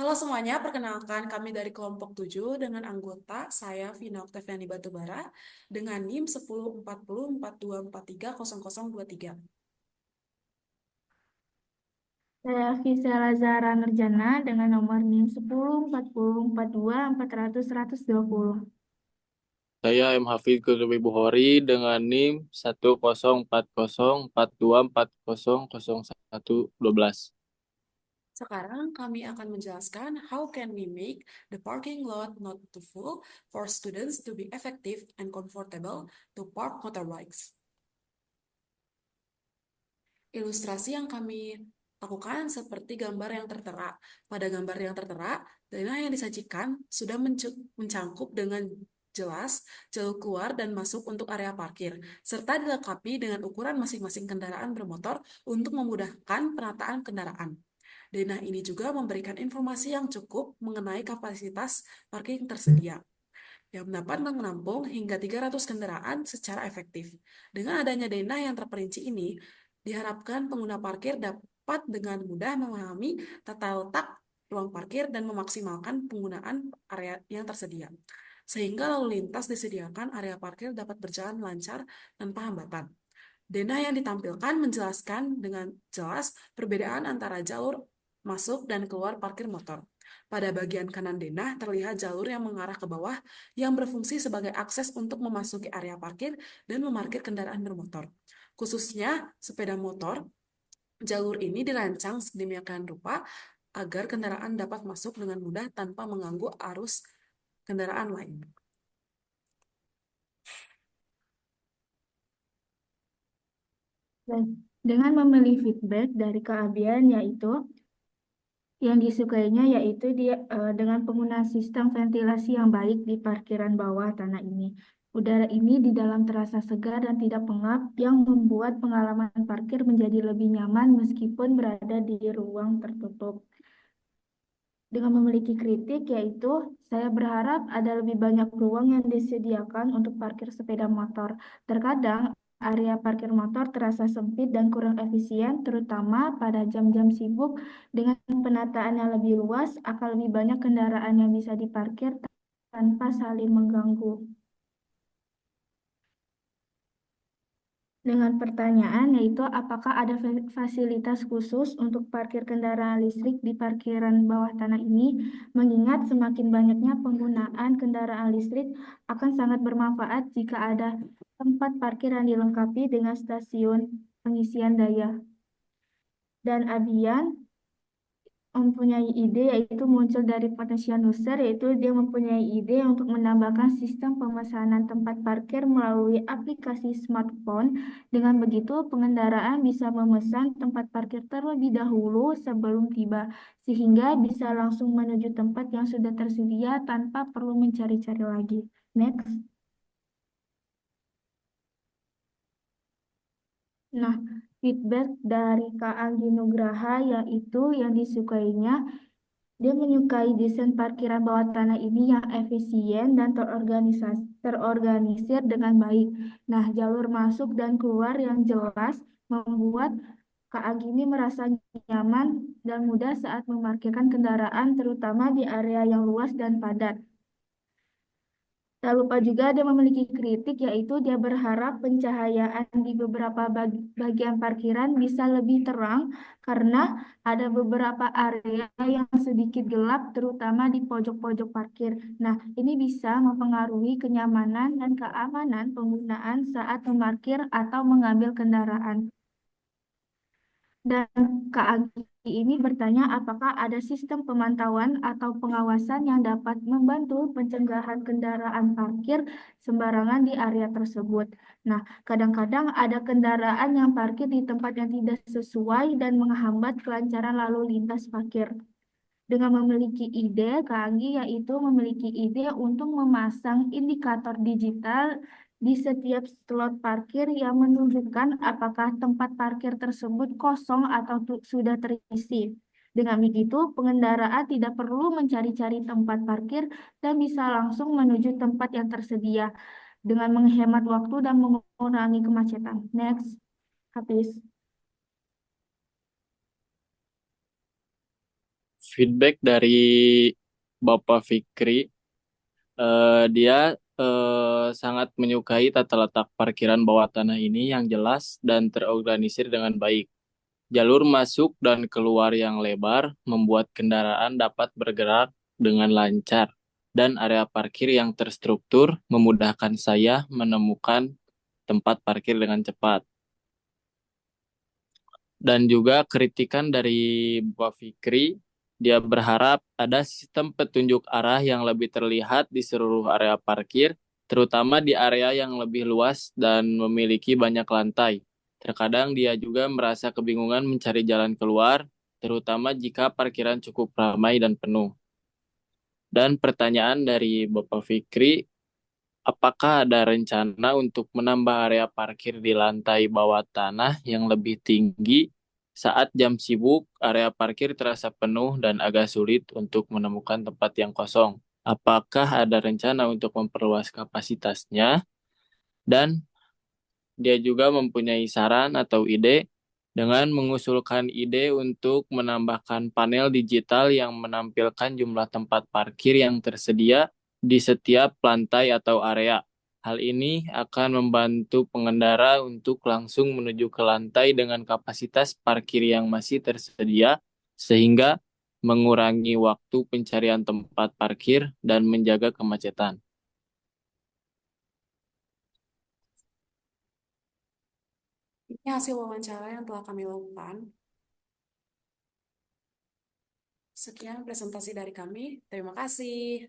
Halo semuanya, perkenalkan kami dari kelompok 7 dengan anggota saya Vina Oktaviani Batubara dengan NIM 104042430023. Saya Fisa Lazara Nurjana dengan nomor NIM 10404242400120. Saya M. Hafid Kurniawi Buhori dengan NIM 104042410112. Sekarang kami akan menjelaskan how can we make the parking lot not too full for students to be effective and comfortable to park motorbikes. Ilustrasi yang kami lakukan seperti gambar yang tertera. Pada gambar yang tertera, dana yang disajikan sudah mencangkup dengan jelas jalur keluar dan masuk untuk area parkir, serta dilengkapi dengan ukuran masing-masing kendaraan bermotor untuk memudahkan penataan kendaraan. Denah ini juga memberikan informasi yang cukup mengenai kapasitas parking tersedia, yang dapat menampung hingga 300 kendaraan secara efektif. Dengan adanya denah yang terperinci ini, diharapkan pengguna parkir dapat dengan mudah memahami tata letak ruang parkir dan memaksimalkan penggunaan area yang tersedia. Sehingga lalu lintas disediakan area parkir dapat berjalan lancar tanpa hambatan. Denah yang ditampilkan menjelaskan dengan jelas perbedaan antara jalur masuk dan keluar parkir motor. Pada bagian kanan denah terlihat jalur yang mengarah ke bawah yang berfungsi sebagai akses untuk memasuki area parkir dan memarkir kendaraan bermotor. Khususnya sepeda motor, jalur ini dirancang sedemikian rupa agar kendaraan dapat masuk dengan mudah tanpa mengganggu arus kendaraan lain. Baik. Dengan memilih feedback dari keahlian yang disukainya yaitu dia dengan penggunaan sistem ventilasi yang baik di parkiran bawah tanah ini. Udara ini di dalam terasa segar dan tidak pengap yang membuat pengalaman parkir menjadi lebih nyaman meskipun berada di ruang tertutup. Dengan memiliki kritik, yaitu saya berharap ada lebih banyak ruang yang disediakan untuk parkir sepeda motor. Terkadang area parkir motor terasa sempit dan kurang efisien, terutama pada jam-jam sibuk. Dengan penataan yang lebih luas, akan lebih banyak kendaraan yang bisa diparkir tanpa saling mengganggu. Dengan pertanyaan yaitu apakah ada fasilitas khusus untuk parkir kendaraan listrik di parkiran bawah tanah ini, mengingat semakin banyaknya penggunaan kendaraan listrik akan sangat bermanfaat jika ada tempat parkir yang dilengkapi dengan stasiun pengisian daya. Dan Abian mempunyai ide yaitu muncul dari potensial user, yaitu dia mempunyai ide untuk menambahkan sistem pemesanan tempat parkir melalui aplikasi smartphone. Dengan begitu pengendaraan bisa memesan tempat parkir terlebih dahulu sebelum tiba, sehingga bisa langsung menuju tempat yang sudah tersedia tanpa perlu mencari-cari lagi. Next. Nah, feedback dari Kak Anggi Nugraha yaitu yang disukainya, dia menyukai desain parkiran bawah tanah ini yang efisien dan terorganisir dengan baik. Nah, jalur masuk dan keluar yang jelas membuat Kak Agi ini merasa nyaman dan mudah saat memarkirkan kendaraan, terutama di area yang luas dan padat. Tak lupa juga dia memiliki kritik, yaitu dia berharap pencahayaan di beberapa bagian parkiran bisa lebih terang karena ada beberapa area yang sedikit gelap, terutama di pojok-pojok parkir. Nah, ini bisa mempengaruhi kenyamanan dan keamanan penggunaan saat memarkir atau mengambil kendaraan. Dan Kak Agi ini bertanya apakah ada sistem pemantauan atau pengawasan yang dapat membantu pencegahan kendaraan parkir sembarangan di area tersebut. Nah, kadang-kadang ada kendaraan yang parkir di tempat yang tidak sesuai dan menghambat kelancaran lalu lintas parkir. Dengan memiliki ide, Kak Anggi yaitu memiliki ide untuk memasang indikator digital di setiap slot parkir yang menunjukkan apakah tempat parkir tersebut kosong atau sudah terisi. Dengan begitu, pengendara tidak perlu mencari-cari tempat parkir dan bisa langsung menuju tempat yang tersedia dengan menghemat waktu dan mengurangi kemacetan. Next, habis. feedback dari Bapak Fikri. Dia sangat menyukai tata letak parkiran bawah tanah ini yang jelas dan terorganisir dengan baik. Jalur masuk dan keluar yang lebar membuat kendaraan dapat bergerak dengan lancar, dan area parkir yang terstruktur memudahkan saya menemukan tempat parkir dengan cepat. Dan juga kritikan dari Bapak Fikri, dia berharap ada sistem petunjuk arah yang lebih terlihat di seluruh area parkir, terutama di area yang lebih luas dan memiliki banyak lantai. Terkadang dia juga merasa kebingungan mencari jalan keluar, terutama jika parkiran cukup ramai dan penuh. Dan pertanyaan dari Bapak Fikri, apakah ada rencana untuk menambah area parkir di lantai bawah tanah yang lebih tinggi? Saat jam sibuk, area parkir terasa penuh dan agak sulit untuk menemukan tempat yang kosong. Apakah ada rencana untuk memperluas kapasitasnya? Dan dia juga mempunyai saran atau ide dengan mengusulkan ide untuk menambahkan panel digital yang menampilkan jumlah tempat parkir yang tersedia di setiap lantai atau area. Hal ini akan membantu pengendara untuk langsung menuju ke lantai dengan kapasitas parkir yang masih tersedia, sehingga mengurangi waktu pencarian tempat parkir dan menjaga kemacetan. Ini hasil wawancara yang telah kami lakukan. Sekian presentasi dari kami. Terima kasih.